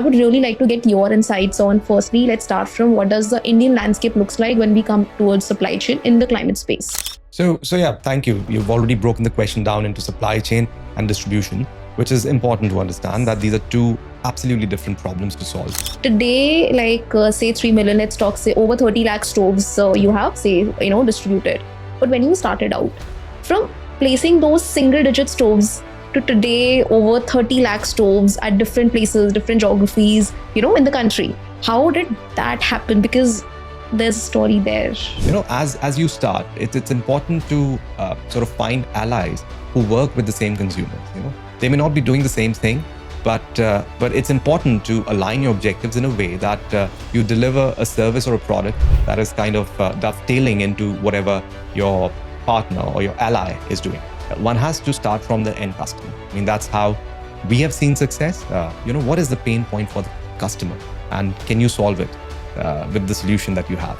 I would really like to get your insights on, firstly, let's start from what does the Indian landscape looks like when we come towards supply chain in the climate space? So yeah, thank you. You've already broken the question down into supply chain and distribution, which is important to understand that these are two absolutely different problems to solve. Today, say 3 million, let's talk, say over 30 lakh stoves you have, say, distributed. But when you started out, from placing those single digit stoves to today over 30 lakh stoves at different places, different geographies, in the country, how did that happen? Because there's a story there. As you start, it's important to sort of find allies who work with the same consumers. They may not be doing the same thing, but it's important to align your objectives in a way that you deliver a service or a product that is kind of dovetailing into whatever your partner or your ally is doing. One has to start from the end customer. I mean, that's how we have seen success. What is the pain point for the customer, and can you solve it with the solution that you have?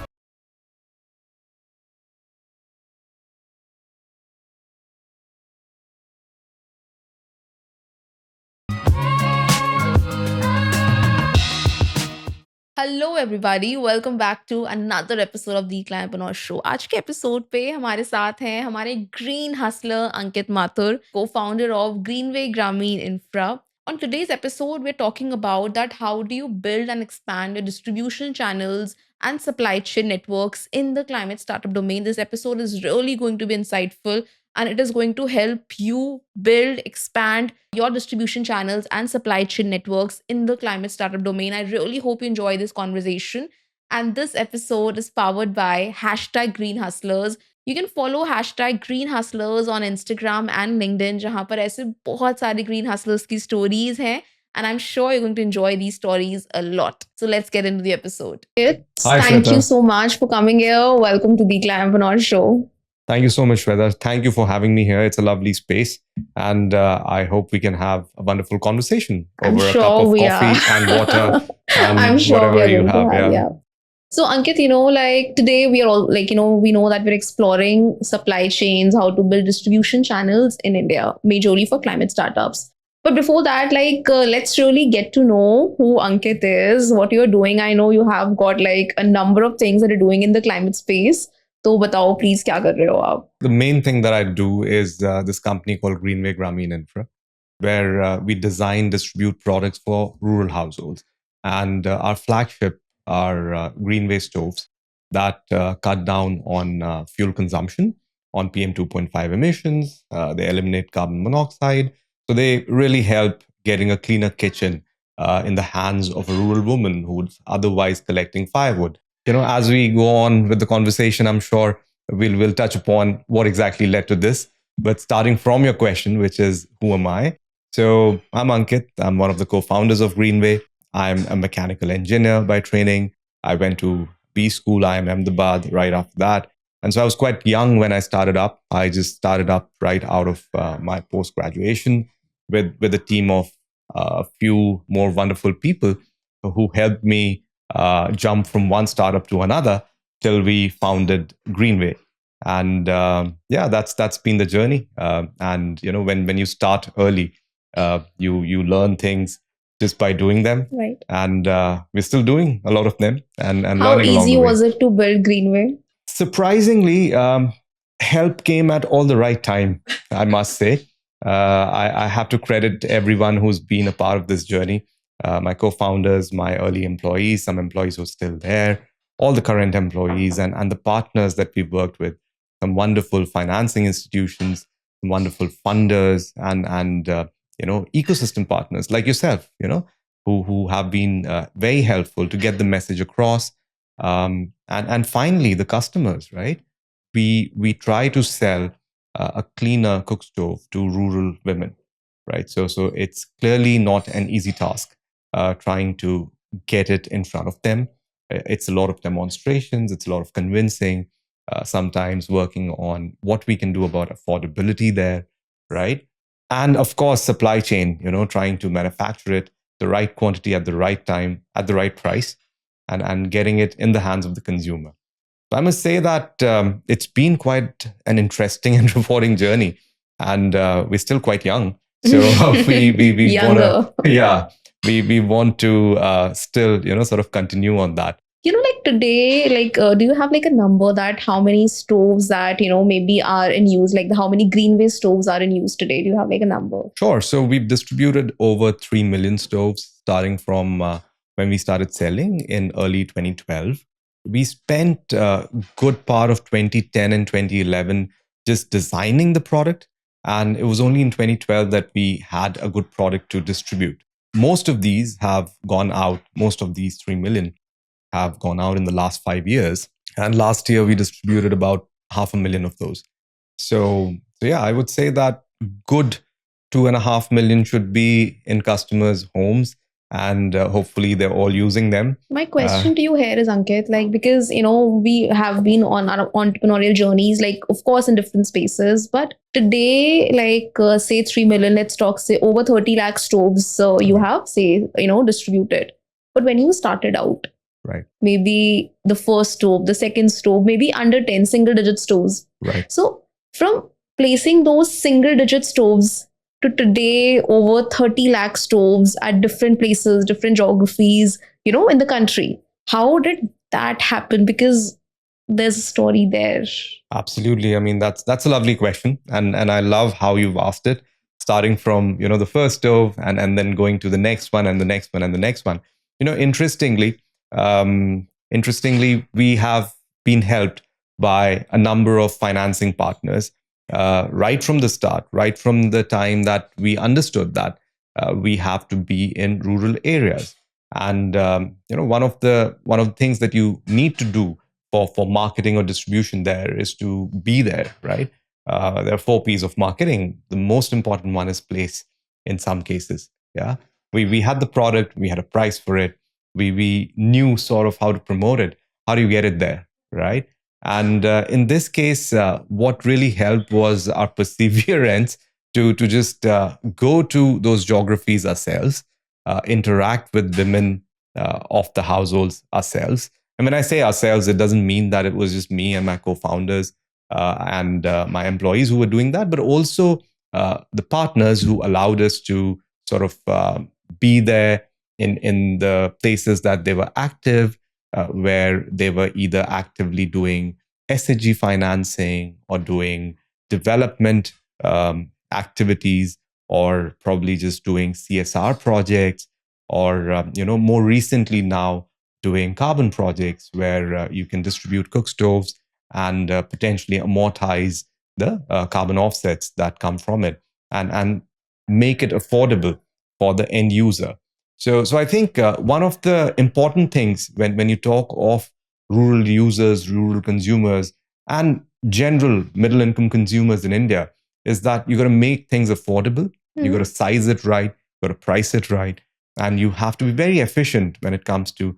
Hello everybody, welcome back to another episode of the clientpreneur show. आज के episode पे हमारे साथ हैं हमारे green hustler Ankit Mathur, co-founder of Greenway Grameen Infra. On today's episode, we're talking about that how do you build and expand your distribution channels and supply chain networks in the climate startup domain. This episode is really going to be insightful, and it is going to help you build, expand your distribution channels and supply chain networks in the climate startup domain. I really hope you enjoy this conversation. And this episode is powered by #GreenHustlers. You can follow #GreenHustlers on Instagram and LinkedIn, जहाँ पर ऐसे बहुत सारी Green Hustlers की stories हैं. And I'm sure you're going to enjoy these stories a lot. So let's get into the episode. Hi, Thank Shweta. you so much for coming here. Welcome to the Clientpreneur Show. Thank you so much, Shweta. Thank you for having me here. It's a lovely space. And I hope we can have a wonderful conversation over a cup of coffee and water and I'm sure whatever we are you going have. to have, yeah. So Ankit, today we are all we know that we're exploring supply chains, how to build distribution channels in India, majorly for climate startups. But before that, let's really get to know who Ankit is, what you're doing. I know you have got a number of things that you're doing in the climate space. तो बताओ please क्या कर रहे हो आप? The main thing that I do is this company called Greenway Grameen Infra, where we design, distribute products for rural households. And our flagship are Greenway Stoves that cut down on fuel consumption, on PM 2.5 emissions. They eliminate carbon monoxide. So they really help getting a cleaner kitchen in the hands of a rural woman who's otherwise collecting firewood. As we go on with the conversation, I'm sure we'll touch upon what exactly led to this. But starting from your question, which is, who am I? So I'm Ankit. I'm one of the co-founders of Greenway. I'm a mechanical engineer by training. I went to B School, IIM Ahmedabad, right after that. And so I was quite young when I started up. I just started up right out of my post-graduation with a team of a few more wonderful people who helped me jump from one startup to another till we founded Greenway. And that's been the journey. And when you start early, you learn things just by doing them. Right. And we're still doing a lot of them and how learning along easy the way. was it to build Greenway? Surprisingly, help came at all the right time, I must say. I have to credit everyone who's been a part of this journey. My co-founders, my early employees, some employees who are still there, all the current employees, and the partners that we've worked with, some wonderful financing institutions, some wonderful funders, and ecosystem partners like yourself, who have been very helpful to get the message across. And finally, the customers, right? We try to sell a cleaner cook stove to rural women, right? So it's clearly not an easy task. Trying to get it in front of them. It's a lot of demonstrations, it's a lot of convincing, sometimes working on what we can do about affordability there, right? And of course, supply chain, trying to manufacture it, the right quantity at the right time, at the right price, and getting it in the hands of the consumer. So I must say that it's been quite an interesting and rewarding journey. And we're still quite young. So we want to, we want to still, sort of continue on that. Like today, do you have like a number that how many stoves that, maybe are in use, like how many Greenway stoves are in use today? Do you have like a number? Sure. So we've distributed over 3 million stoves starting from when we started selling in early 2012. We spent a good part of 2010 and 2011 just designing the product. And it was only in 2012 that we had a good product to distribute. Most of these have gone out, most of these 3 million have gone out in the last 5 years. And last year, we distributed about 500,000 of those. So yeah, I would say that good 2.5 million should be in customers' homes, and hopefully they're all using them. My question to you here is, Ankit, like, because, we have been on our entrepreneurial journeys, like, of course, in different spaces, but today, like, say 3 million, let's talk, say over 30 lakh stoves you have, say, distributed. But when you started out, right, maybe the first stove, the second stove, maybe under 10 single digit stoves. Right. So from placing those single digit stoves to today over 30 lakh stoves at different places, different geographies, in the country, how did that happen? Because there's a story there. Absolutely. I mean, that's a lovely question. And I love how you've asked it, starting from, the first stove and then going to the next one and the next one and the next one. Interestingly, we have been helped by a number of financing partners right from the start, right from the time that we understood that we have to be in rural areas. And one of the things that you need to do for marketing or distribution there is to be there, right? There are 4 P's of marketing. The most important one is place in some cases. Yeah, we had the product, we had a price for it, we knew sort of how to promote it. How do you get it there, right? And in this case, what really helped was our perseverance to just go to those geographies ourselves, interact with women of the households ourselves. And when I say ourselves, it doesn't mean that it was just me and my co-founders and my employees who were doing that, but also the partners who allowed us to sort of be there in the places that they were active, where they were either actively doing SHG financing or doing development activities, or probably just doing CSR projects, or more recently now doing carbon projects where you can distribute cook stoves and potentially amortize the carbon offsets that come from it, and make it affordable for the end user. So I think one of the important things when you talk of rural users, rural consumers, and general middle income consumers in India is that you got to make things affordable. Mm-hmm. You got to size it right, you got to price it right, and you have to be very efficient when it comes to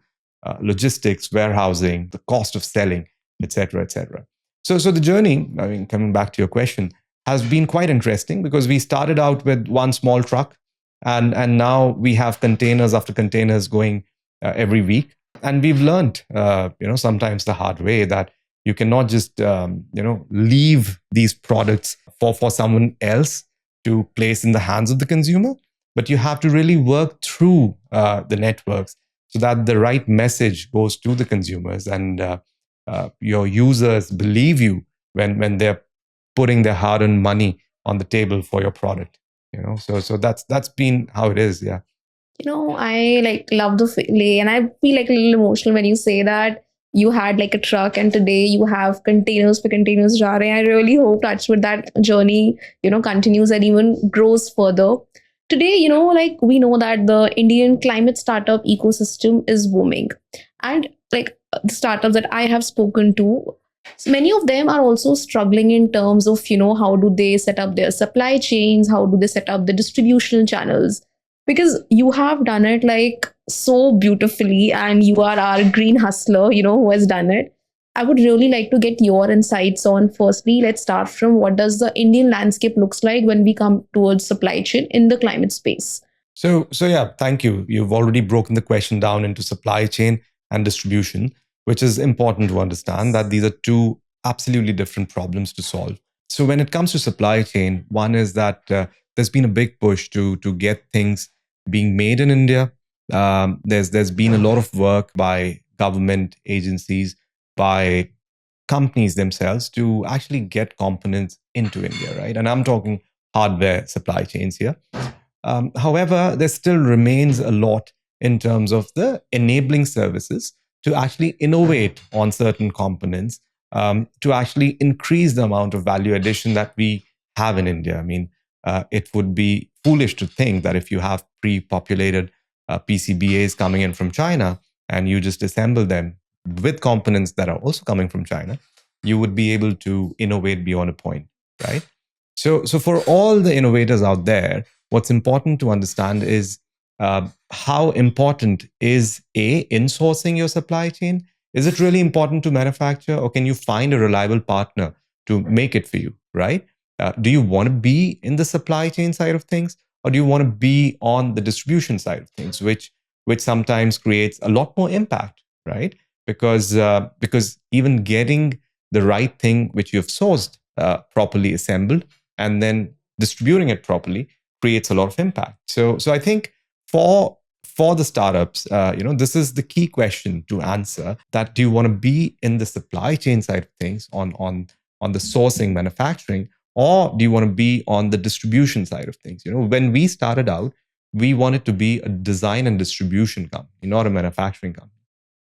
logistics, warehousing, the cost of selling, etc., etc. So the journey, I mean, coming back to your question, has been quite interesting because we started out with one small truck, and now we have containers after containers going every week, and we've learned, sometimes the hard way, that you cannot just leave these products for someone else to place in the hands of the consumer, but you have to really work through the networks so that the right message goes to the consumers, and your users believe you when they're putting their hard-earned money on the table for your product. So that's been how it is. Yeah. I love the feeling, and I feel like a little emotional when you say that you had like a truck and today you have containers for containers. I really hope that journey, continues and even grows further. Today, we know that the Indian climate startup ecosystem is booming, and like the startups that I have spoken to, so many of them are also struggling in terms of, how do they set up their supply chains? How do they set up the distribution channels? Because you have done it like so beautifully, and you are our green hustler, who has done it. I would really like to get your insights on, firstly, let's start from what does the Indian landscape looks like when we come towards supply chain in the climate space? So yeah, thank you. You've already broken the question down into supply chain and distribution, which is important to understand that these are 2 absolutely different problems to solve. So when it comes to supply chain, one is that there's been a big push to get things being made in India. There's been a lot of work by government agencies, by companies themselves to actually get components into India, right? And I'm talking hardware supply chains here. However, there still remains a lot in terms of the enabling services to actually innovate on certain components, to actually increase the amount of value addition that we have in India. I mean, it would be foolish to think that if you have pre-populated PCBAs coming in from China and you just assemble them with components that are also coming from China, you would be able to innovate beyond a point, right? So for all the innovators out there, what's important to understand is how important is insourcing your supply chain? Is it really important to manufacture, or can you find a reliable partner to make it for you, right? Do you want to be in the supply chain side of things, or do you want to be on the distribution side of things, which sometimes creates a lot more impact, right? Because even getting the right thing which you've sourced properly assembled and then distributing it properly creates a lot of impact. So I think for the startups, this is the key question to answer. That do you want to be in the supply chain side of things, on the sourcing, manufacturing, or do you want to be on the distribution side of things? When we started out, we wanted to be a design and distribution company, not a manufacturing company.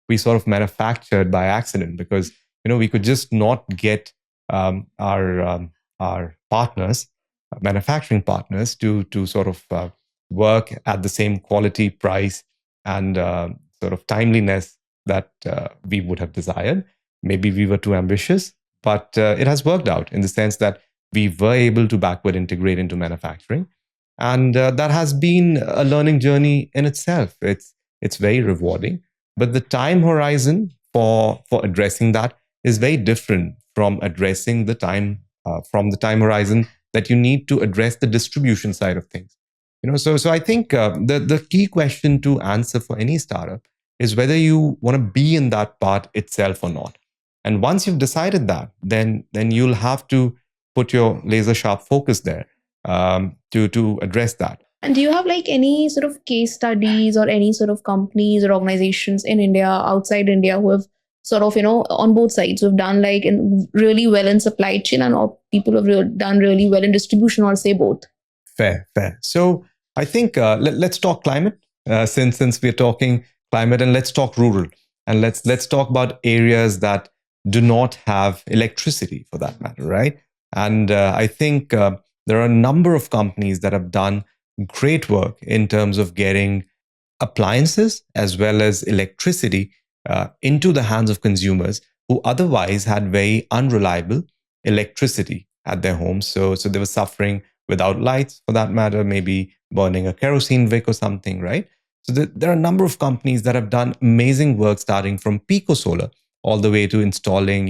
We sort of manufactured by accident because we could just not get our partners, manufacturing partners, to sort of work at the same quality, price, and sort of timeliness that we would have desired. Maybe we were too ambitious, but it has worked out in the sense that we were able to backward integrate into manufacturing, and that has been a learning journey in itself. It's very rewarding, but the time horizon for addressing that is very different from addressing the time horizon that you need to address the distribution side of things. So I think the key question to answer for any startup is whether you want to be in that part itself or not. And once you've decided that, then you'll have to put your laser sharp focus there to address that. And do you have like any sort of case studies or any sort of companies or organizations in India, outside India, who have sort of, on both sides, who have done like really well in supply chain, and or people who have done really well in distribution, or say both? Fair. So I think let's talk climate, since we're talking climate, and let's talk rural, and let's talk about areas that do not have electricity, for that matter, right? And I think there are a number of companies that have done great work in terms of getting appliances as well as electricity into the hands of consumers who otherwise had very unreliable electricity at their homes. So they were suffering without lights, for that matter, maybe burning a kerosene wick or something, right? So there are a number of companies that have done amazing work, starting from Pico Solar all the way to installing,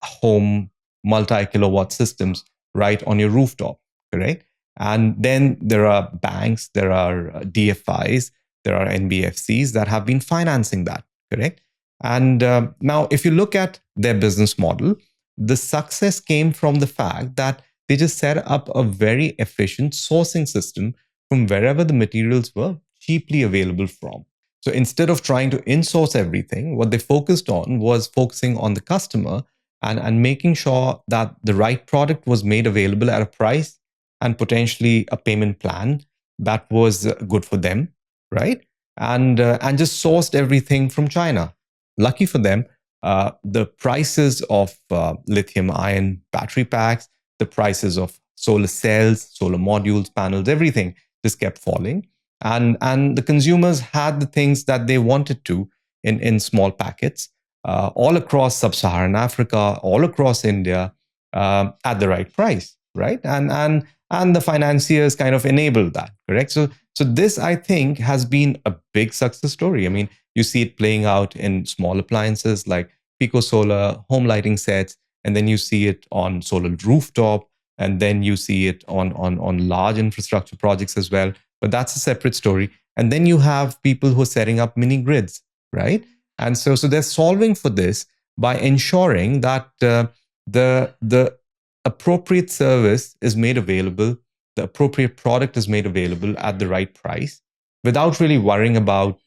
home multi-kilowatt systems right on your rooftop, correct? And then there are banks, there are DFIs, there are NBFCs that have been financing that, correct? And now, if you look at their business model, the success came from the fact that they just set up a very efficient sourcing system from wherever the materials were cheaply available from. So instead of trying to insource everything, what they focused on was focusing on the customer and making sure that the right product was made available at a price and potentially a payment plan that was good for them, right? And just sourced everything from China. Lucky for them, the prices of lithium-ion battery packs, the prices of solar cells, solar modules, panels, everything just kept falling. And the consumers had the things that they wanted to in small packets all across sub-Saharan Africa, all across India, at the right price, right? And the financiers kind of enabled that, correct? So this, I think, has been a big success story. I mean, you see it playing out in small appliances like Pico Solar, home lighting sets, and then you see it on solar rooftop, and then you see it on large infrastructure projects as well. But that's a separate story. And then you have people who are setting up mini grids, right? And so they're solving for this by ensuring that the appropriate service is made available the appropriate product is made available at the right price without really worrying about,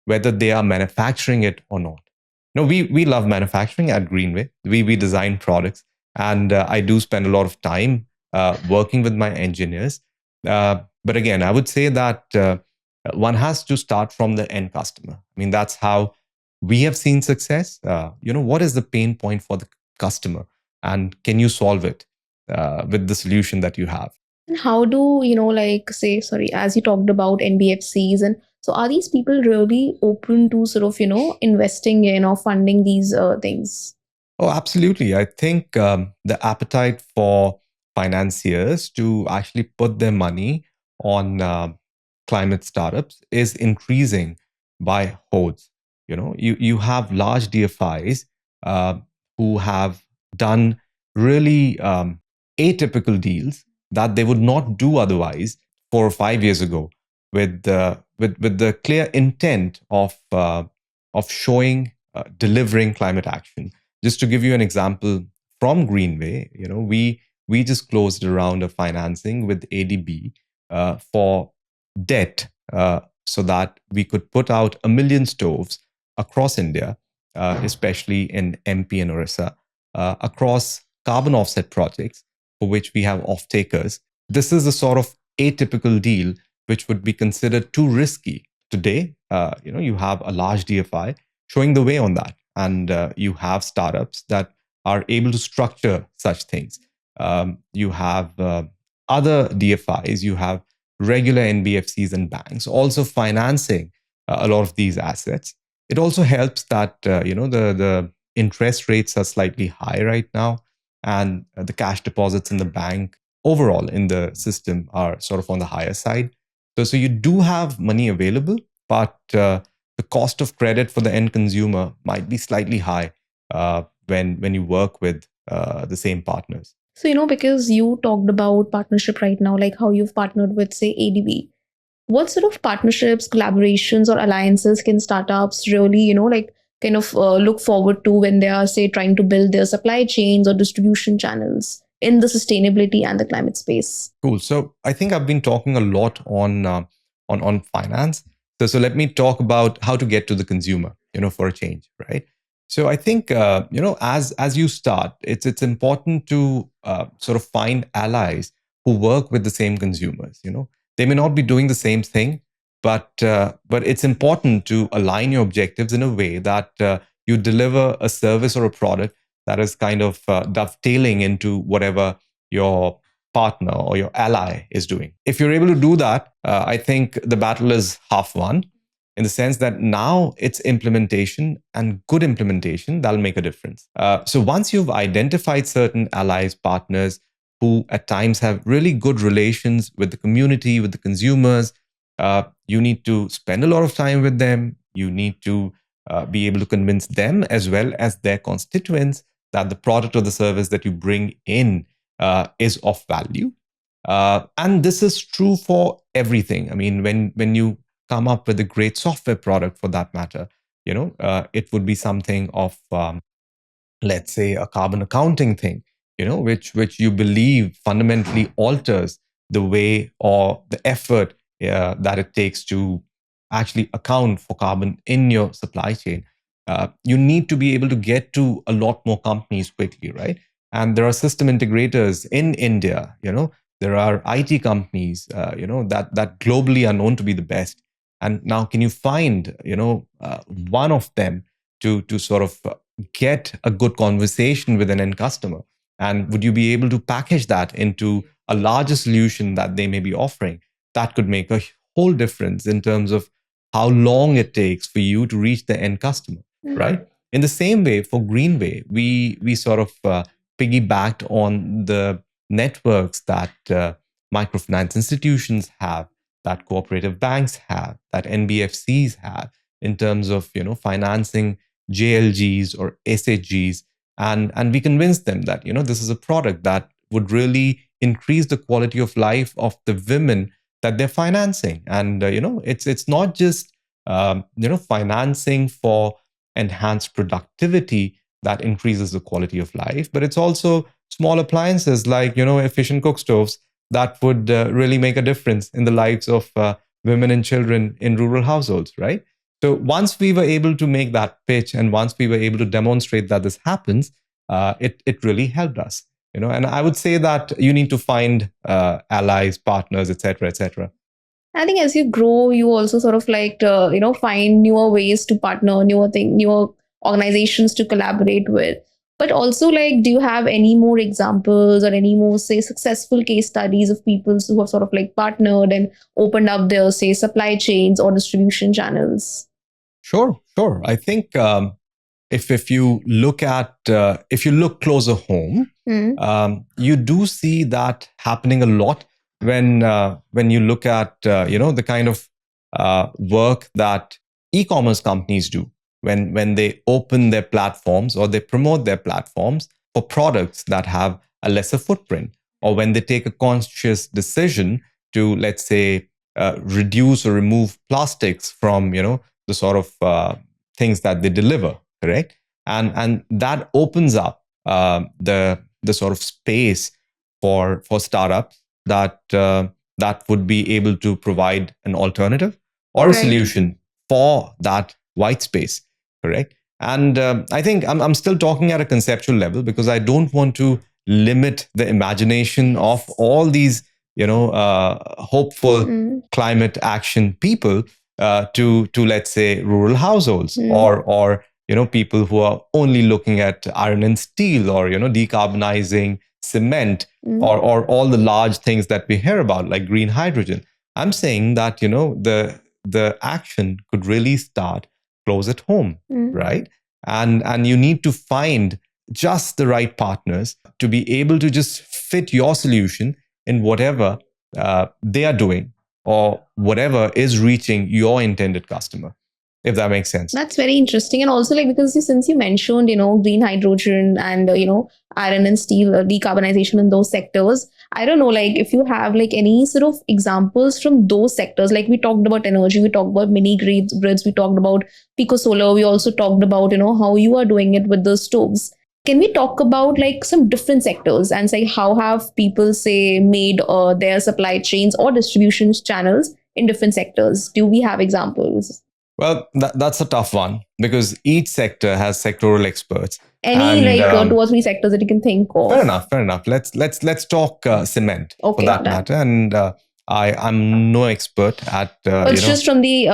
whether they are manufacturing it or not. No, we love manufacturing at Greenway. We design products, and I do spend a lot of time working with my engineers. But again, I would say that one has to start from the end customer. I mean, that's how we have seen success. What is the pain point for the customer, and can you solve it with the solution that you have? And how do, like, say, sorry, as you talked about NBFCs, and so are these people really open to sort of, investing in or funding these things? Oh, absolutely. I think the appetite for financiers to actually put their money on climate startups is increasing by hordes. You have large DFIs uh, who have done really atypical deals that they would not do otherwise 4 or 5 years ago, with the clear intent of showing delivering climate action. Just to give you an example from Greenway, we just closed a round of financing with ADB for debt, so that we could put out 1 million stoves across India, especially in MP and Orissa, across carbon offset projects for which we have off takers. This is a sort of atypical deal which would be considered too risky. Today, you have a large DFI showing the way on that, and you have startups that are able to structure such things. You have other DFIs, you have regular NBFCs and banks also financing a lot of these assets. It also helps that the interest rates are slightly high right now, and the cash deposits in the bank overall in the system are sort of on the higher side. So you do have money available, but the cost of credit for the end consumer might be slightly high when you work with the same partners. So, because you talked about partnership right now, like how you've partnered with, say, ADB, what sort of partnerships, collaborations, or alliances can startups really, like kind of look forward to when they are, say, trying to build their supply chains or distribution channels in the sustainability and the climate space? Cool. So I think I've been talking a lot on finance. So let me talk about how to get to the consumer, for a change, right? So I think as you start, it's important to sort of find allies who work with the same consumers. They may not be doing the same thing, but it's important to align your objectives in a way that you deliver a service or a product that is kind of dovetailing into whatever your partner or your ally is doing. If you're able to do that, I think the battle is half won, in the sense that now it's implementation, and good implementation that'll make a difference. So once you've identified certain allies, partners who at times have really good relations with the community, with the consumers, you need to spend a lot of time with them. You need to be able to convince them as well as their constituents that the product or the service that you bring in is of value. And this is true for everything. I mean, when you come up with a great software product, for that matter, it would be something of, let's say, a carbon accounting thing, which you believe fundamentally alters the way or the effort that it takes to actually account for carbon in your supply chain. You need to be able to get to a lot more companies quickly, right? And there are system integrators in India. There are IT companies, that globally are known to be the best. And now, can you find, one of them to sort of get a good conversation with an end customer? And would you be able to package that into a larger solution that they may be offering? That could make a whole difference in terms of how long it takes for you to reach the end customer, right? In the same way, for Greenway, we sort of piggybacked on the networks that microfinance institutions have, that cooperative banks have, that NBFCs have, in terms of financing JLGs or SHGs, and we convinced them that this is a product that would really increase the quality of life of the women that they're financing. And it's not just financing for enhanced productivity that increases the quality of life, but it's also small appliances like efficient cook stoves that would really make a difference in the lives of women and children in rural households, right? So once we were able to make that pitch, and once we were able to demonstrate that this happens, it really helped us. And I would say that you need to find allies, partners, etc., etc. I think as you grow, you also sort of like find newer ways to partner, newer organizations to collaborate with. But also, like, do you have any more examples or any more, say, successful case studies of people who have sort of like partnered and opened up their, say, supply chains or distribution channels? Sure, sure. I think if you look at if you look closer home, you do see that happening a lot when you look at the kind of work that e-commerce companies do when they open their platforms or they promote their platforms for products that have a lesser footprint, or when they take a conscious decision to, let's say, reduce or remove plastics from the sort of things that they deliver, correct? And that opens up the sort of space for startups that would be able to provide an alternative or a solution for that white space, correct? And I think I'm still talking at a conceptual level, because I don't want to limit the imagination of all these hopeful climate action people to let's say rural households, or people who are only looking at iron and steel, or decarbonizing cement, or all the large things that we hear about like green hydrogen. I'm saying that the action could really start close at home, right? And you need to find just the right partners to be able to just fit your solution in whatever they are doing, or whatever is reaching your intended customer, if that makes sense. That's very interesting. And also, like, because since you mentioned, green hydrogen and, iron and steel decarbonization in those sectors, I don't know, like, if you have like any sort of examples from those sectors. Like, we talked about energy, we talked about mini grids, we talked about pico solar, we also talked about, how you are doing it with the stoves. Can we talk about like some different sectors and say how have people, say, made their supply chains or distribution channels in different sectors? Do we have examples? Well, that's a tough one, because each sector has sectoral experts. Any two or three sectors that you can think of? Fair enough. Let's talk cement, for that matter. And I'm no expert at but just from the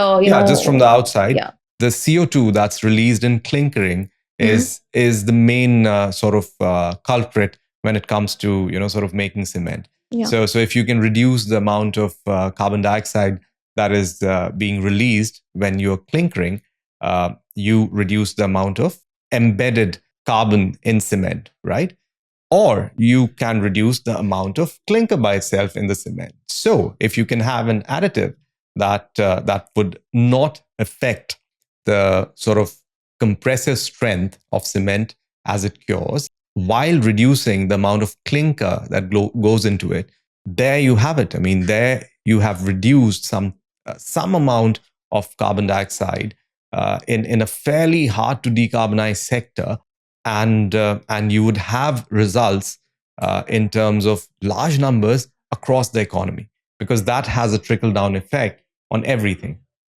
just from the outside. Yeah. The CO2 that's released in clinkering is the main sort of culprit when it comes to sort of making cement. Yeah. So if you can reduce the amount of carbon dioxide that is being released when you're clinkering, you reduce the amount of embedded carbon in cement, right? Or you can reduce the amount of clinker by itself in the cement. So if you can have an additive that would not affect the sort of compressive strength of cement as it cures, while reducing the amount of clinker that goes into it, there you have it. I mean, there you have reduced some amount of carbon dioxide in a fairly hard to decarbonize sector, and you would have results in terms of large numbers across the economy, because that has a trickle down effect on everything,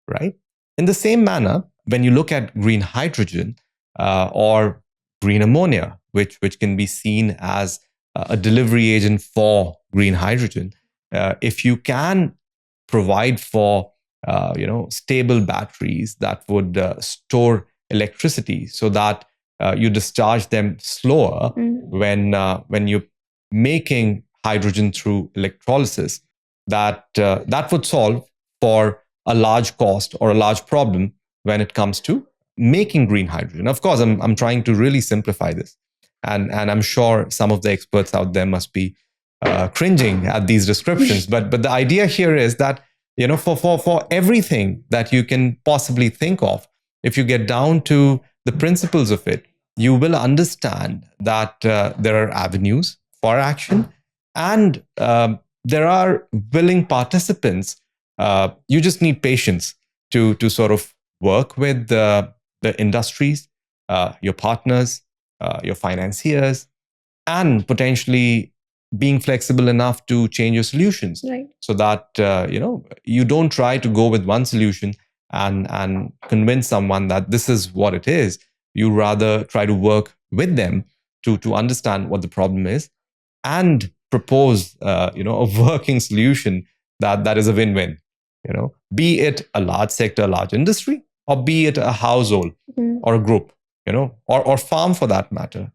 right? In the same manner, when you look at green hydrogen or green ammonia, which can be seen as a delivery agent for green hydrogen, if you can provide for stable batteries that would store electricity, so that you discharge them slower when you're making hydrogen through electrolysis, that would solve for a large cost or a large problem when it comes to making green hydrogen. Of course, I'm trying to really simplify this, and I'm sure some of the experts out there must be cringing at these descriptions. But the idea here is that for everything that you can possibly think of, if you get down to the principles of it, you will understand that there are avenues for action, and there are willing participants. You just need patience to sort of work with the industries, your partners, your financiers, and potentially being flexible enough to change your solutions, Right. so that you don't try to go with one solution and convince someone that this is what it is. You rather try to work with them to understand what the problem is and propose a working solution that is a win-win. Be it a large sector, large industry, or be it a household or a group, or farm for that matter,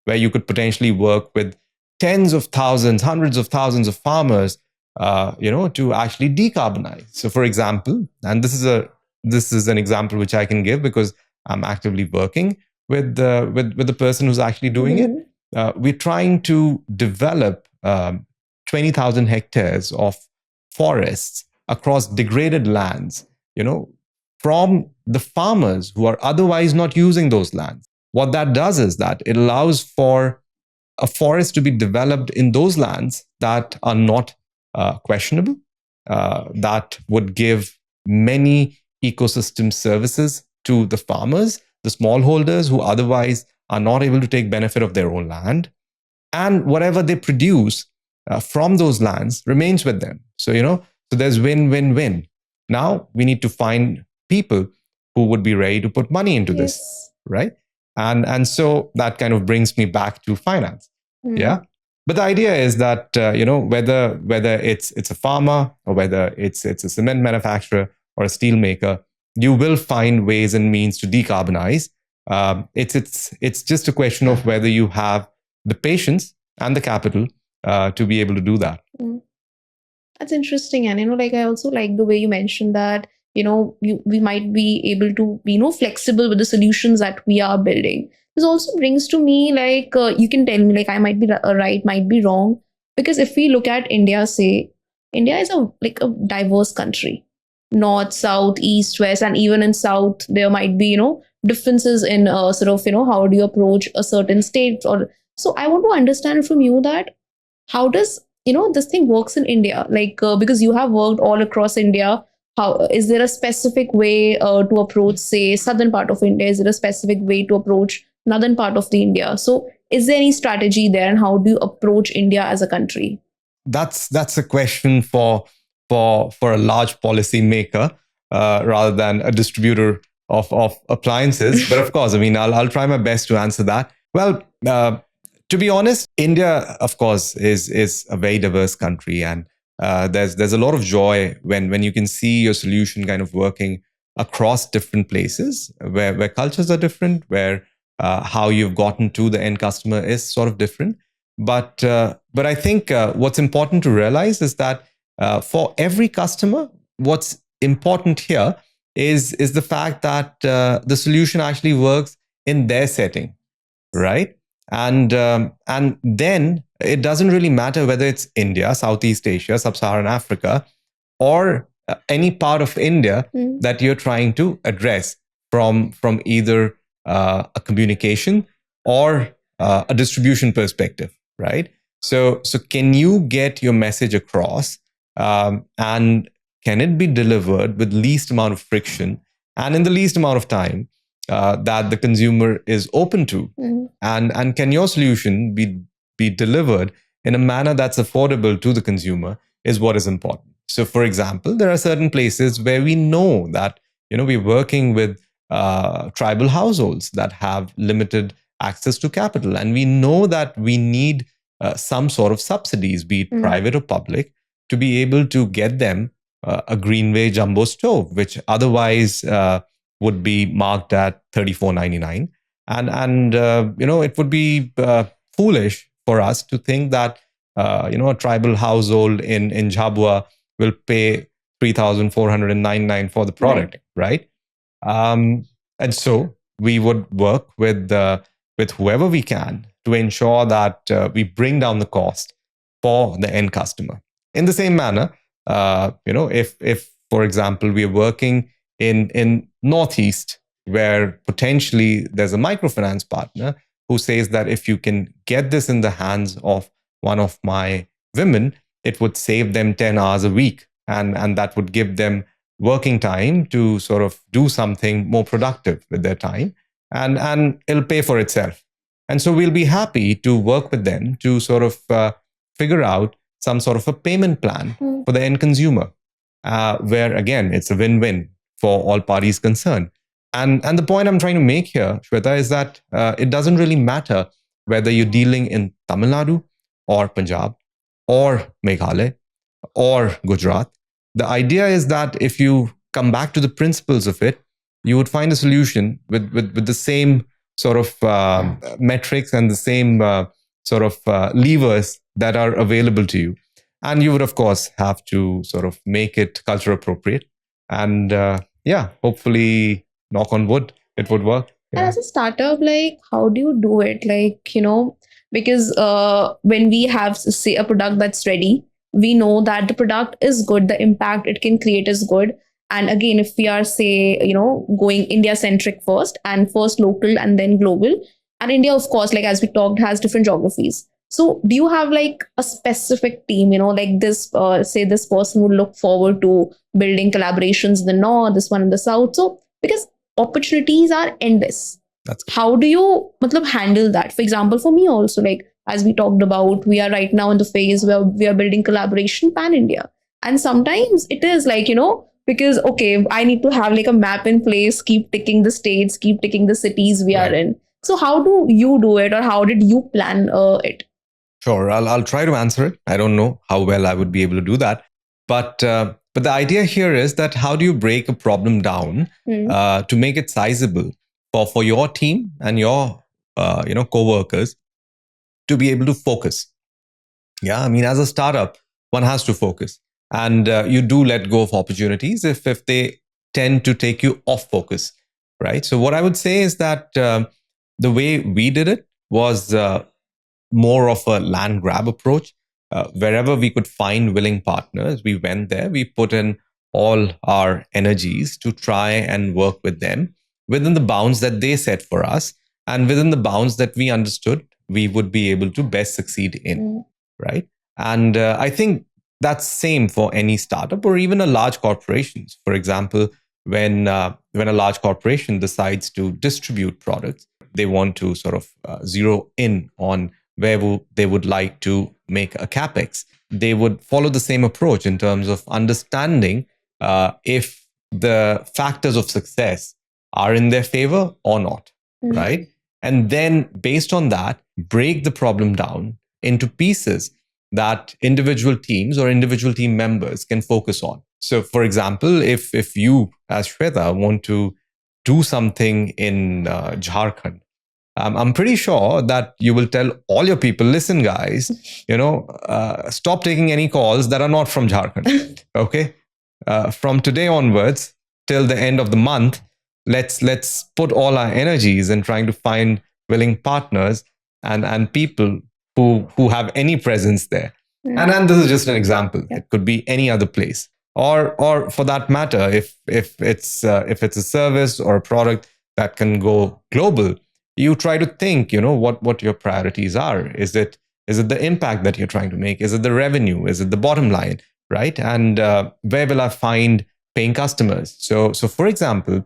where you could potentially work with tens of thousands, hundreds of thousands of farmers, to actually decarbonize. So, for example, and this is an example which I can give because I'm actively working with the person who's actually doing it. We're trying to develop 20,000 hectares of forests across degraded lands, from the farmers who are otherwise not using those lands. What that does is that it allows for a forest to be developed in those lands that are not questionable, that would give many ecosystem services to the farmers, the smallholders who otherwise are not able to take benefit of their own land. And whatever they produce from those lands remains with them. So, so there's win, win, win. Now we need to find people who would be ready to put money into this, right? And so that kind of brings me back to finance. Yeah. But the idea is that, whether it's a farmer or whether it's a cement manufacturer or a steel maker, you will find ways and means to decarbonize. It's just a question of whether you have the patience and the capital to be able to do that. That's interesting. And, I also like the way you mentioned that, we might be able to be, flexible with the solutions that we are building. This also brings to me, you can tell me, I might be right, might be wrong. Because if we look at India, say, India is a diverse country. North, south, east, west, and even in south, there might be, differences in sort of, how do you approach a certain state. So I want to understand from you that how does, this thing works in India? Because you have worked all across India, how is there a specific way to approach, say, southern part of India? Is there a specific way to approach northern part of the India? So is there any strategy there, and how do you approach India as a country? That's a question for a large policy maker rather than a distributor of appliances. But of course, I'll try my best to answer that. Well, to be honest, India, of course, is a very diverse country, and there's a lot of joy when you can see your solution kind of working across different places where cultures are different, where how you've gotten to the end customer is sort of different. But I think what's important to realize is that for every customer, what's important here is the fact that the solution actually works in their setting, right? And then it doesn't really matter whether it's India, Southeast Asia, Sub-Saharan Africa, or any part of India that you're trying to address from either a communication or a distribution perspective, right? So can you get your message across, and can it be delivered with least amount of friction and in the least amount of time that the consumer is open to? And can your solution be delivered in a manner that's affordable to the consumer is what is important. So, for example, there are certain places where we know that, we're working with tribal households that have limited access to capital. And we know that we need some sort of subsidies, be it private or public, to be able to get them a Greenway jumbo stove, which otherwise would be marked at $34.99. And it would be foolish for us to think that, a tribal household in Jhabua will pay $3,499 for the product, right? And so we would work with whoever we can to ensure that we bring down the cost for the end customer. In the same manner, if for example we are working in Northeast, where potentially there's a microfinance partner who says that if you can get this in the hands of one of my women, it would save them 10 hours a week, and that would give them working time to sort of do something more productive with their time, and it'll pay for itself. And so we'll be happy to work with them to sort of figure out some sort of a payment plan for the end consumer, where again, it's a win-win for all parties concerned. And the point I'm trying to make here, Shweta, is that it doesn't really matter whether you're dealing in Tamil Nadu or Punjab or Meghalaya or Gujarat. The idea is that if you come back to the principles of it, you would find a solution with the same sort of metrics and the same sort of levers that are available to you. And you would, of course, have to sort of make it culture appropriate. And yeah, hopefully, knock on wood, it would work. And Yeah. as a startup, like, how do you do it? Like, because when we have, say, a product that's ready, we know that the product is good, the impact it can create is good. And again, if we are, say, going India centric first and first local and then global, and India, of course, like as we talked, has different geographies. So, do you have like a specific team, like this, say, this person would look forward to building collaborations in the north, this one in the south? So, because opportunities are endless. That's good. How do you handle that? For example, for me also, like as we talked about, we are right now in the phase where we are building collaboration pan India. And sometimes it is like, because, okay, I need to have like a map in place, keep ticking the states, keep ticking the cities we are Right. in. So how do you do it, or how did you plan it? Sure, I'll try to answer it. I don't know how well I would be able to do that, but the idea here is that how do you break a problem down to make it sizable for your team and your co-workers to be able to focus. Yeah, I mean, as a startup, one has to focus, and you do let go of opportunities if they tend to take you off focus, right? So what I would say is that the way we did it was more of a land grab approach. Wherever we could find willing partners, we went there. We put in all our energies to try and work with them within the bounds that they set for us and within the bounds that we understood we would be able to best succeed in, right? And I think that's same for any startup or even a large corporation. For example, when a large corporation decides to distribute products, they want to sort of zero in on where they would like to make a capex. They would follow the same approach in terms of understanding if the factors of success are in their favor or not, right? And then based on that, break the problem down into pieces that individual teams or individual team members can focus on. So for example, if you as Shweta want to do something in Jharkhand, I'm pretty sure that you will tell all your people, listen, guys, stop taking any calls that are not from Jharkhand. Okay. From today onwards till the end of the month, let's put all our energies in trying to find willing partners and people who have any presence there. And this is just an example. It could be any other place. Or for that matter, if it's a service or a product that can go global, you try to think, what your priorities are. Is it the impact that you're trying to make? Is it the revenue? Is it the bottom line? Right? And where will I find paying customers? So for example,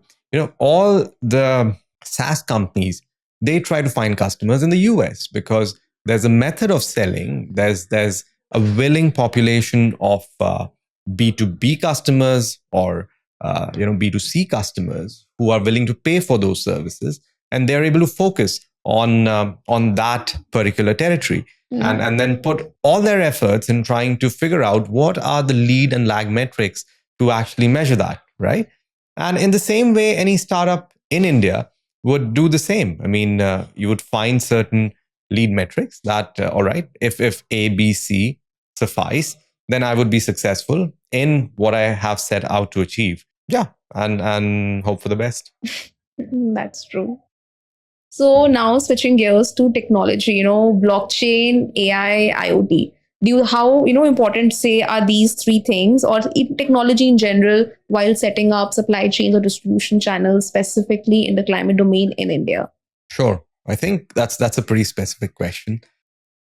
all the SaaS companies, they try to find customers in the US because there's a method of selling. There's a willing population of B2B customers or B2C customers who are willing to pay for those services, and they're able to focus on that particular territory and then put all their efforts in trying to figure out what are the lead and lag metrics to actually measure that, right? And in the same way, any startup in India would do the same. I mean, you would find certain lead metrics that, all right, if A, B, C suffice, then I would be successful in what I have set out to achieve. Yeah, and hope for the best. That's true. So now switching gears to technology, blockchain, AI, IoT. How important, say, are these three things, or technology in general, while setting up supply chains or distribution channels specifically in the climate domain in India? Sure, I think that's a pretty specific question.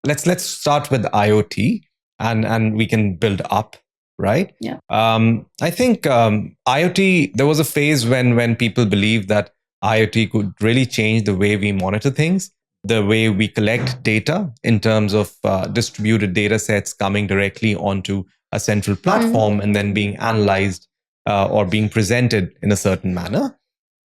Let's start with IoT, and we can build up, right? Yeah. I think IoT. There was a phase when people believed that IoT could really change the way we monitor things. the way we collect data in terms of distributed data sets coming directly onto a central platform and then being analyzed or being presented in a certain manner.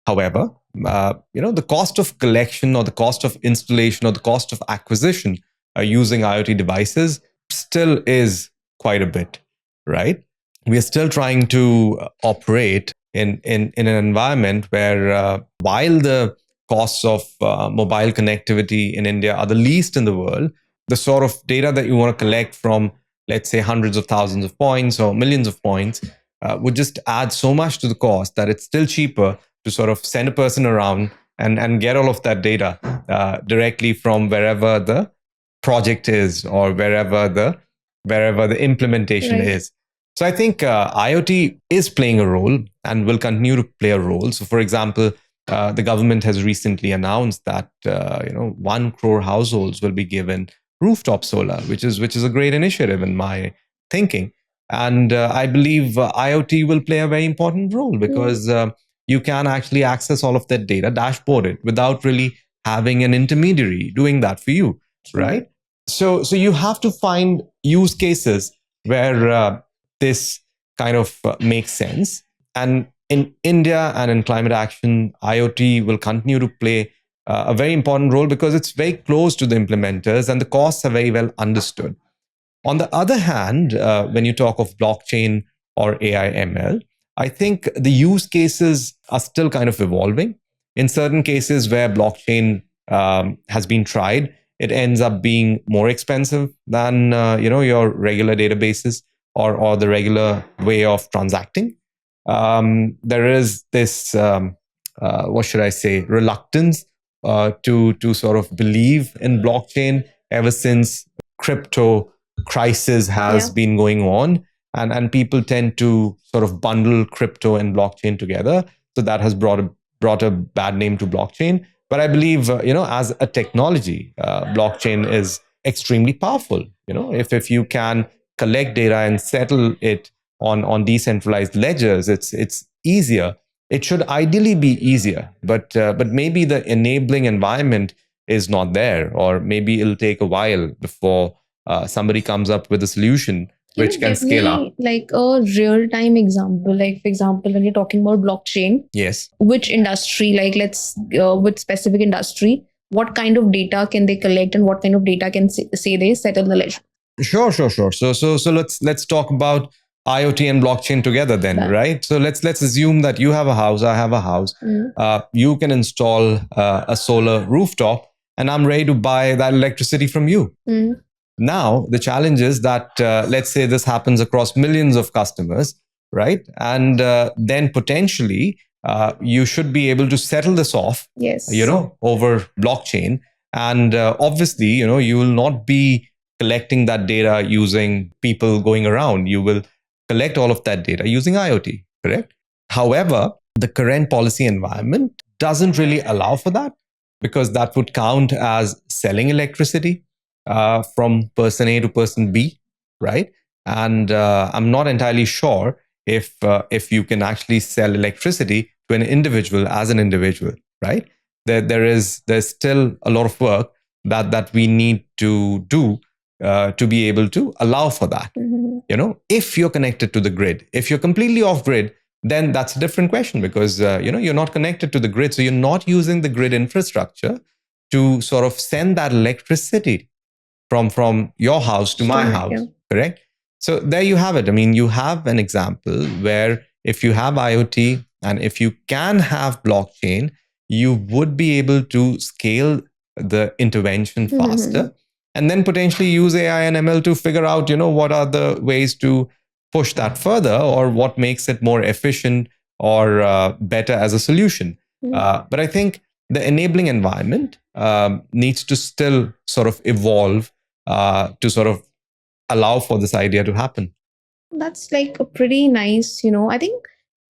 However, the cost of collection or the cost of installation or the cost of acquisition using IoT devices still is quite a bit, right? We are still trying to operate in an environment where while the costs of mobile connectivity in India are the least in the world, the sort of data that you want to collect from, let's say, hundreds of thousands of points or millions of points would just add so much to the cost that it's still cheaper to sort of send a person around and get all of that data directly from wherever the project is or wherever the implementation is. So I think IoT is playing a role and will continue to play a role. So, for example, the government has recently announced that 1 crore households will be given rooftop solar, which is a great initiative in my thinking. And I believe IoT will play a very important role because you can actually access all of that data, dashboard it without really having an intermediary doing that for you, right? So you have to find use cases where this kind of makes sense. And in India and in climate action, IoT will continue to play a very important role because it's very close to the implementers and the costs are very well understood. On the other hand, when you talk of blockchain or AI ML, I think the use cases are still kind of evolving. In certain cases where blockchain has been tried, it ends up being more expensive than your regular databases or the regular way of transacting. There is this reluctance to sort of believe in blockchain ever since crypto crisis has been going on, and people tend to sort of bundle crypto and blockchain together. So that has brought a bad name to blockchain. But I believe as a technology, blockchain is extremely powerful. If you can collect data and settle it on decentralized ledgers, it's easier. It should ideally be easier, but maybe the enabling environment is not there, or maybe it'll take a while before somebody comes up with a solution which can scale up. Like a real-time example, like for example, when you're talking about blockchain, yes, which industry, like which specific industry, what kind of data can they collect and what kind of data can say they settle the ledger? Sure. So let's talk about IoT and blockchain together then, right? So let's assume that you have a house, I have a house. You can install a solar rooftop, and I'm ready to buy that electricity from you. Now, the challenge is that let's say this happens across millions of customers, right? And then potentially you should be able to settle this off, over blockchain. And obviously, you will not be collecting that data using people going around. You will collect all of that data using IoT, correct? However, the current policy environment doesn't really allow for that, because that would count as selling electricity from person A to person B, right? And I'm not entirely sure if you can actually sell electricity to an individual as an individual, right? There's still a lot of work that we need to do to be able to allow for that. If you're connected to the grid, if you're completely off grid, then that's a different question, because you're not connected to the grid, so you're not using the grid infrastructure to sort of send that electricity from your house to my house, correct? So there you have it. I mean, you have an example where if you have IoT and if you can have blockchain, you would be able to scale the intervention faster, and then potentially use AI and ML to figure out, what are the ways to push that further, or what makes it more efficient or better as a solution. But I think the enabling environment needs to still sort of evolve to sort of allow for this idea to happen. That's like a pretty nice, I think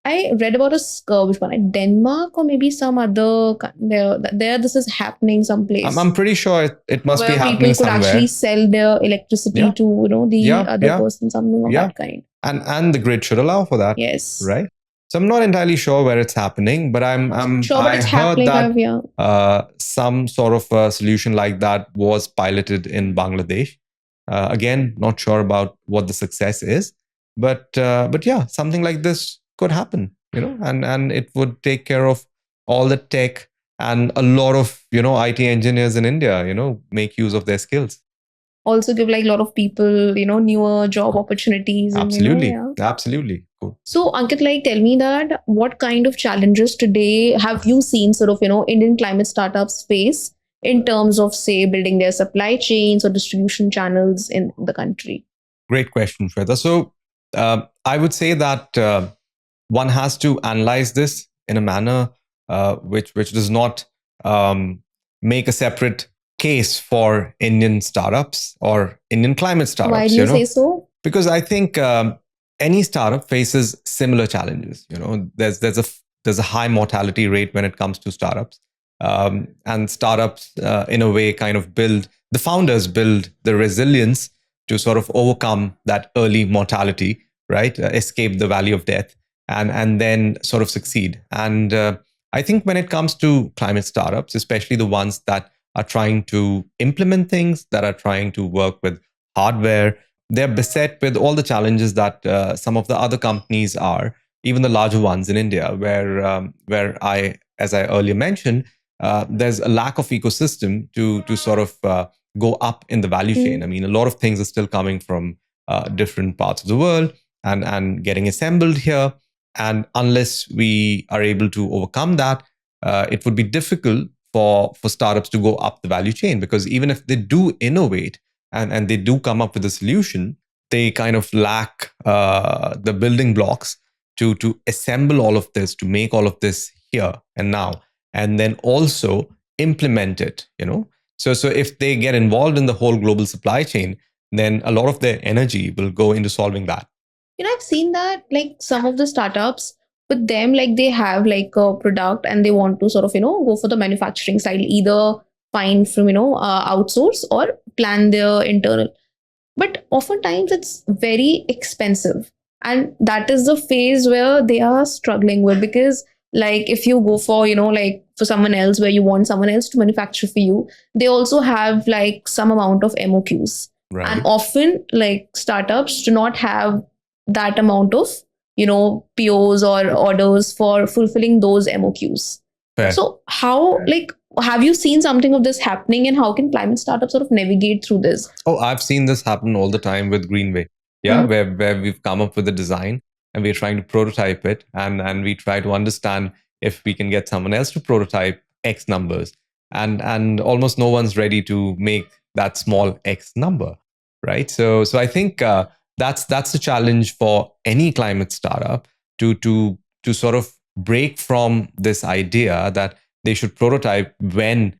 I read about which one, Denmark or maybe some other, there this is happening someplace. I'm pretty sure it must be happening somewhere. People could actually sell their electricity to, the other person, something of that kind. And the grid should allow for that. Yes. Right? So I'm not entirely sure where it's happening, but Sure, but I it's heard happening. that Yeah. some sort of a solution like that was piloted in Bangladesh. Again, not sure about what the success is, but yeah, something like this could happen, and it would take care of all the tech, and a lot of IT engineers in India, make use of their skills. Also give like a lot of people, newer job opportunities and Absolutely, yeah. absolutely. Cool. So Ankit, like tell me that what kind of challenges today have you seen sort of, Indian climate startups face in terms of say building their supply chains or distribution channels in the country? Great question, Shweta. So I would say that one has to analyze this in a manner which does not make a separate case for Indian startups or Indian climate startups. Why do you say so? Because I think any startup faces similar challenges. There's a high mortality rate when it comes to startups, and startups in a way kind of the founders build the resilience to sort of overcome that early mortality, right? Escape the valley of death, and then sort of succeed. And I think when it comes to climate startups, especially the ones that are trying to implement things, that are trying to work with hardware, they're beset with all the challenges that some of the other companies are, even the larger ones in India, where as I earlier mentioned, there's a lack of ecosystem to sort of go up in the value chain. I mean, a lot of things are still coming from different parts of the world and getting assembled here. And unless we are able to overcome that, it would be difficult for startups to go up the value chain, because even if they do innovate and they do come up with a solution, they kind of lack the building blocks to assemble all of this, to make all of this here and now, and then also implement it. So if they get involved in the whole global supply chain, then a lot of their energy will go into solving that. I've seen that like some of the startups with them, like they have like a product and they want to sort of, go for the manufacturing side, either find from, outsource or plan their internal. But oftentimes it's very expensive. And that is the phase where they are struggling with, because like if you go for, like for someone else where you want someone else to manufacture for you, they also have like some amount of MOQs. Right. And often like startups do not have that amount of, POs or orders for fulfilling those MOQs. Fair. So how like have you seen something of this happening, and how can climate startups sort of navigate through this? Oh, I've seen this happen all the time with Greenway. Yeah, where we've come up with a design and we're trying to prototype it, and we try to understand if we can get someone else to prototype X numbers, and almost no one's ready to make that small X number, right? So I think that's the challenge for any climate startup, to sort of break from this idea that they should prototype when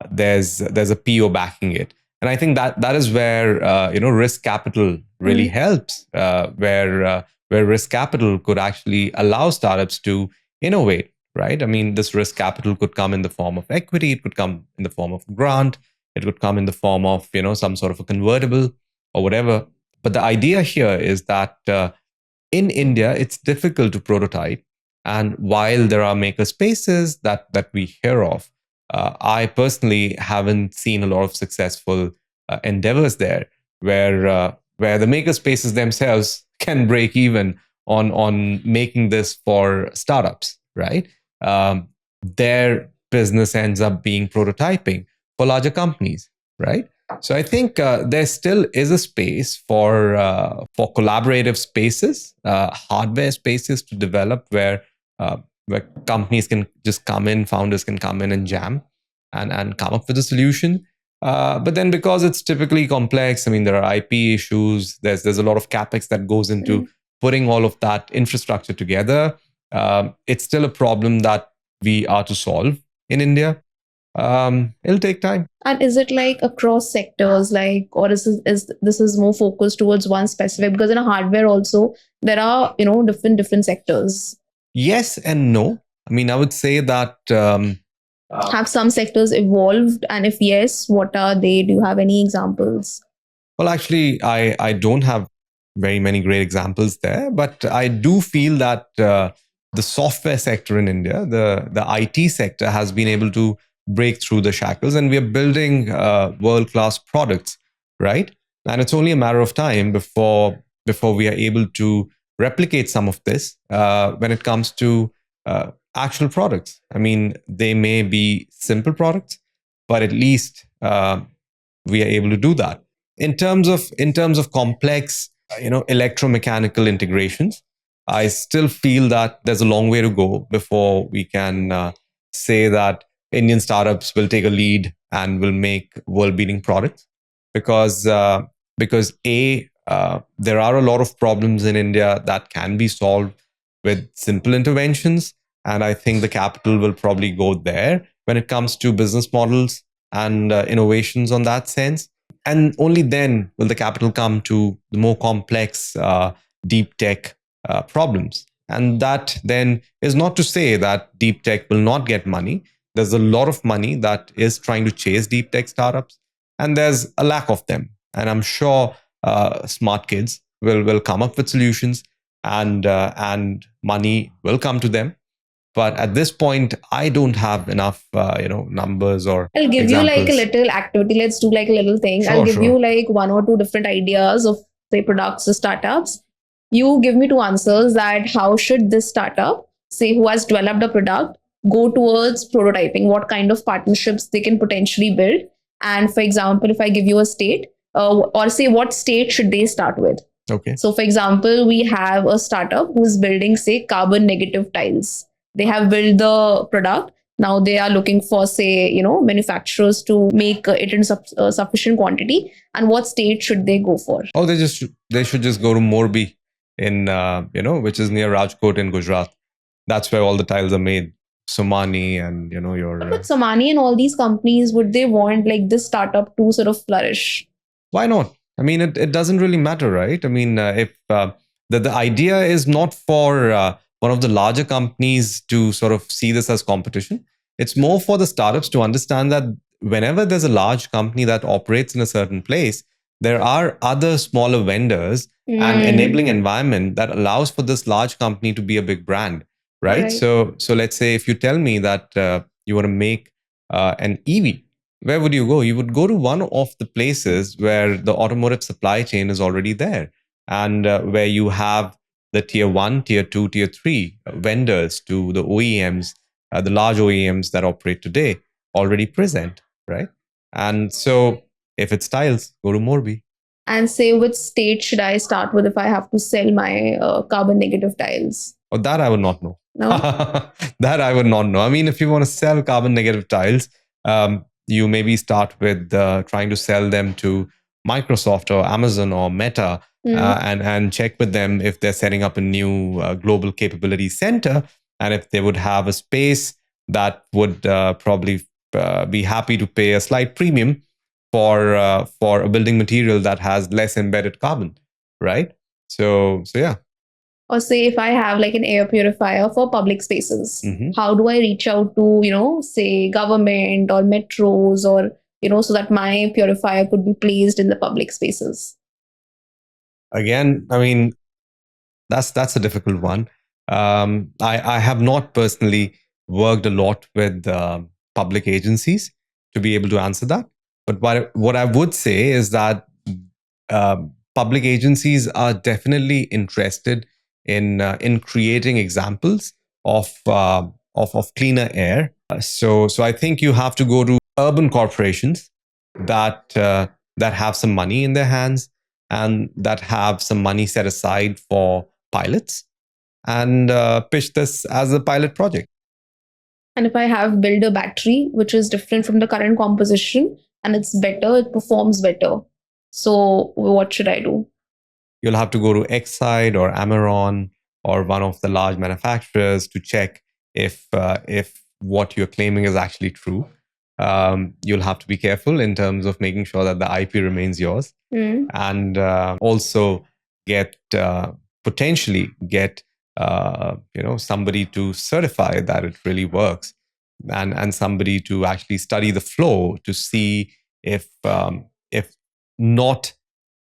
there's a PO backing it. And I think that is where risk capital really helps, where risk capital could actually allow startups to innovate, right? I mean, this risk capital could come in the form of equity, it could come in the form of grant, it could come in the form of some sort of a convertible or whatever. But the idea here is that in India, it's difficult to prototype. And while there are maker spaces that we hear of, I personally haven't seen a lot of successful endeavors there, where the maker spaces themselves can break even on making this for startups, right? Their business ends up being prototyping for larger companies, right? So I think there still is a space for collaborative spaces, hardware spaces to develop, where companies can just come in, founders can come in and jam and come up with a solution. But then, because it's typically complex, I mean, there are IP issues. There's a lot of capex that goes into putting all of that infrastructure together. It's still a problem that we are to solve in India. It'll take time. And is it like across sectors, like, or is this is more focused towards one specific? Because in a hardware also there are different sectors. Yes and no. I mean, I would say that have some sectors evolved, and if yes, what are they? Do you have any examples? Well, actually, I don't have very many great examples there, but I do feel that the software sector in India, the IT sector has been able to break through the shackles, and we are building world-class products, right? And it's only a matter of time before we are able to replicate some of this when it comes to actual products. I mean, they may be simple products, but at least we are able to do that. In terms of complex, electromechanical integrations, I still feel that there's a long way to go before we can say that Indian startups will take a lead and will make world-beating products, because there are a lot of problems in India that can be solved with simple interventions, and I think the capital will probably go there when it comes to business models and innovations on that sense. And only then will the capital come to the more complex deep tech problems. And that then is not to say that deep tech will not get money. There's a lot of money that is trying to chase deep tech startups, and there's a lack of them. And I'm sure smart kids will come up with solutions, and money will come to them. But at this point, I don't have enough, numbers or I'll give you like a examples. little activity. Let's do like a little thing. I'll Sure, give you sure. like one or two different ideas of, say, products or startups. You give me two answers that how should this startup, say, who has developed a product, go towards prototyping? What kind of partnerships they can potentially build? And for example, if I give you a state, or say, what state should they start with? Okay. So, for example, we have a startup who's building, say, carbon negative tiles. They have built the product. Now they are looking for, say, manufacturers to make it in sufficient quantity. And what state should they go for? Oh, they should just go to Morbi in which is near Rajkot in Gujarat. That's where all the tiles are made. Somani and your. But Samani and all these companies, would they want like this startup to sort of flourish? Why not? I mean, it doesn't really matter, right? I mean, if the idea is not for one of the larger companies to sort of see this as competition, it's more for the startups to understand that whenever there's a large company that operates in a certain place, there are other smaller vendors and enabling environment that allows for this large company to be a big brand, right? So let's say if you tell me that you want to make an EV, where would you go? You would go to one of the places where the automotive supply chain is already there, and where you have the tier 1, tier 2, tier 3 vendors to the OEMs, the large OEMs that operate today already present, right? And so if it's tiles, go to Morbi. And say, which state should I start with if I have to sell my carbon negative tiles? Oh, that I would not know. No? That I would not know. I mean, if you want to sell carbon negative tiles, you maybe start with trying to sell them to Microsoft or Amazon or Meta, and check with them if they're setting up a new global capability center, and if they would have a space that would probably be happy to pay a slight premium for a building material that has less embedded carbon, right? So yeah. Or say if I have like an air purifier for public spaces, how do I reach out to, say, government or metros, or, so that my purifier could be placed in the public spaces? Again, I mean, that's a difficult one. I have not personally worked a lot with public agencies to be able to answer that. But what I would say is that public agencies are definitely interested in creating examples of cleaner air. So I think you have to go to urban corporations that have some money in their hands and that have some money set aside for pilots, and pitch this as a pilot project. And if I have built a battery which is different from the current composition and it's better, it performs better. So what should I do? You'll have to go to Exide or Amaron or one of the large manufacturers to check if what you're claiming is actually true. You'll have to be careful in terms of making sure that the IP remains yours, and also potentially get somebody to certify that it really works, and somebody to actually study the flow to see if not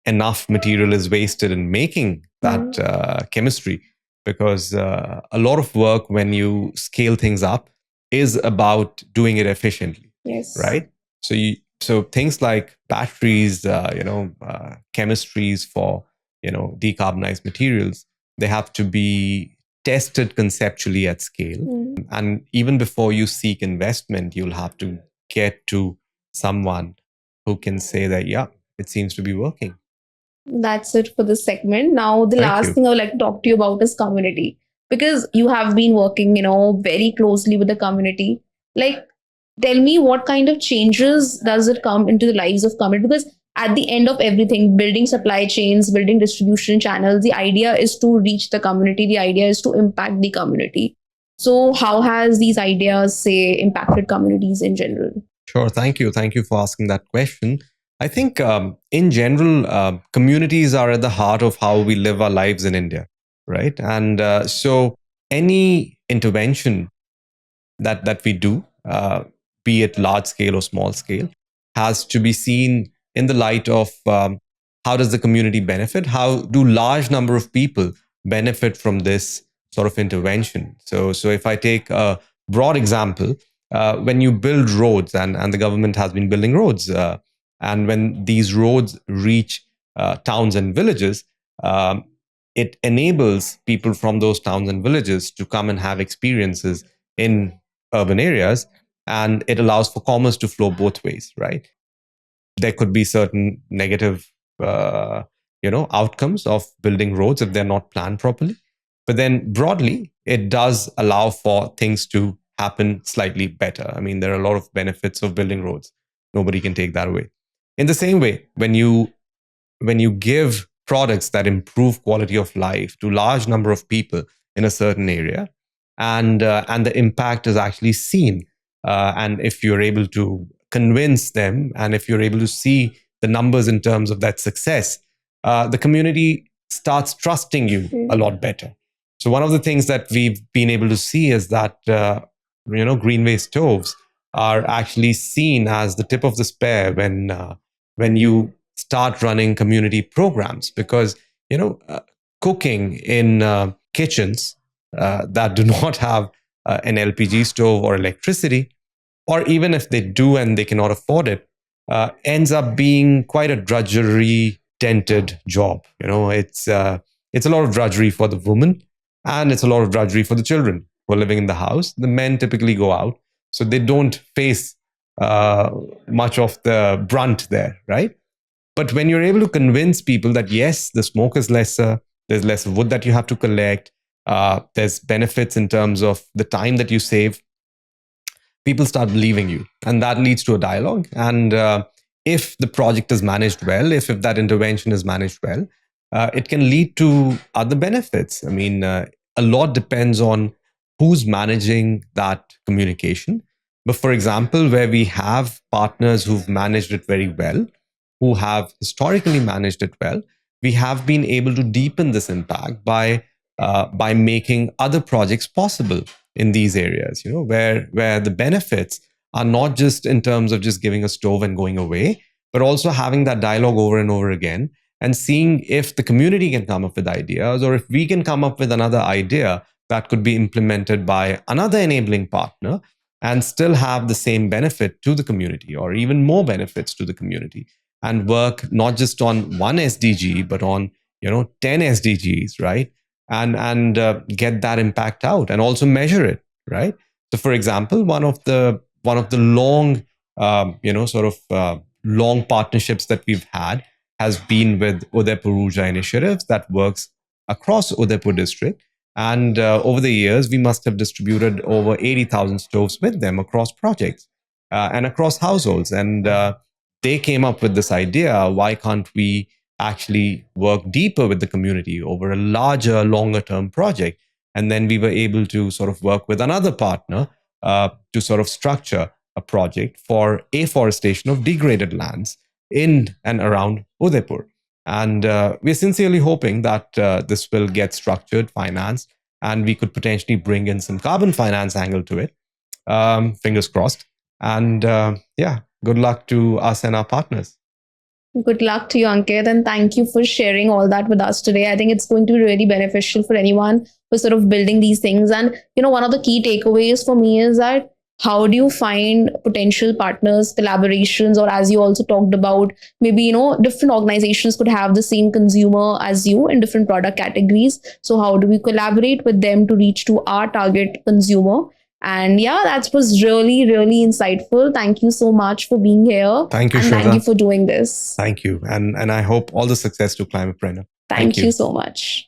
enough material is wasted in making that chemistry because a lot of work when you scale things up is about doing it efficiently. Yes. Right? So things like batteries, chemistries for decarbonized materials, they have to be tested conceptually at scale. And even before you seek investment, you'll have to get to someone who can say that, yeah, it seems to be working. That's it for this segment. Now, the Thank last you. thing I would like to talk to you about is community. Because you have been working, very closely with the community. Like, tell me what kind of changes does it come into the lives of community? Because at the end of everything, building supply chains, building distribution channels, the idea is to reach the community. The idea is to impact the community. So, how has these ideas, say, impacted communities in general? Sure. Thank you. Thank you for asking that question. I think in general, communities are at the heart of how we live our lives in India, right? And so any intervention that we do, be it large scale or small scale, has to be seen in the light of how does the community benefit? How do large number of people benefit from this sort of intervention? So if I take a broad example, when you build roads, and the government has been building roads, and when these roads reach towns and villages, it enables people from those towns and villages to come and have experiences in urban areas, and it allows for commerce to flow both ways, right? There could be certain negative outcomes of building roads if they're not planned properly, but then broadly it does allow for things to happen slightly better. I mean, there are a lot of benefits of building roads. Nobody can take that away. In the same way, when you give products that improve quality of life to large number of people in a certain area, and the impact is actually seen, and if you're able to convince them, and if you're able to see the numbers in terms of that success, the community starts trusting you a lot better. So one of the things that we've been able to see is that Greenway Stoves are actually seen as the tip of the spear when you start running community programs, because cooking in kitchens that do not have an LPG stove or electricity, or even if they do and they cannot afford it, ends up being quite a drudgery dented job. It's a lot of drudgery for the woman, and it's a lot of drudgery for the children who are living in the house. The men typically go out, so they don't face much of the brunt there, right? But when you're able to convince people that yes, the smoke is lesser, there's less wood that you have to collect, there's benefits in terms of the time that you save, people start believing you, and that leads to a dialogue. And if the project is managed well, if that intervention is managed well, it can lead to other benefits. I mean, a lot depends on who's managing that communication. But for example, where we have partners who've managed it very well, who have historically managed it well, we have been able to deepen this impact by making other projects possible in these areas. Where the benefits are not just in terms of just giving a stove and going away, but also having that dialogue over and over again, and seeing if the community can come up with ideas, or if we can come up with another idea that could be implemented by another enabling partner and still have the same benefit to the community, or even more benefits to the community, and work not just on one SDG, but on 10 SDGs, right? And get that impact out, and also measure it, right? So, for example, one of the long, long partnerships that we've had has been with Udaipur Urja Initiatives that works across Udaipur district. And over the years, we must have distributed over 80,000 stoves with them across projects and across households. And they came up with this idea: why can't we actually work deeper with the community over a larger, longer term project? And then we were able to sort of work with another partner to sort of structure a project for afforestation of degraded lands in and around Udaipur. And we're sincerely hoping that this will get structured, financed, and we could potentially bring in some carbon finance angle to it. Fingers crossed. And yeah, good luck to us and our partners. Good luck to you, Ankit, and thank you for sharing all that with us today. I think it's going to be really beneficial for anyone for sort of building these things. And one of the key takeaways for me is that how do you find potential partners, collaborations, or as you also talked about, maybe different organizations could have the same consumer as you in different product categories. So how do we collaborate with them to reach to our target consumer? And yeah, that was really, really insightful. Thank you so much for being here. Thank you, and Shweta. thank you for doing this. Thank you. And I hope all the success to Climate Prana. Thank you so much.